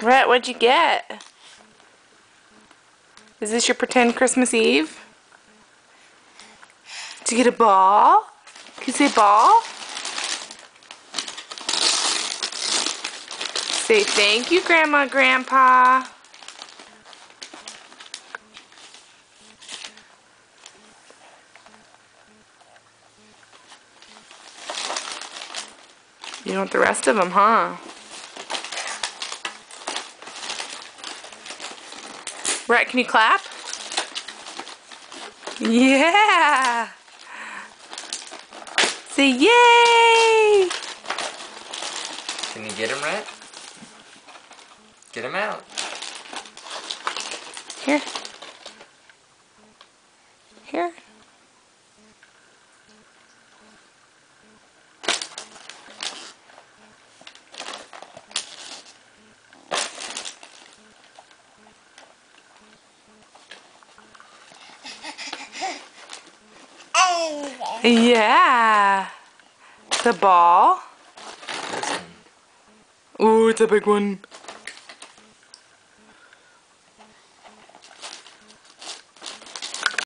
Rhett, what'd you get? Is this your pretend Christmas Eve? Did you get a ball? Can you say ball? Say thank you, Grandma, Grandpa. You want the rest of them, huh? Rhett, can you clap? Yeah! Say yay! Can you get him, Rhett? Get him out. Here. Here. Yeah. The ball. Ooh, it's a big one.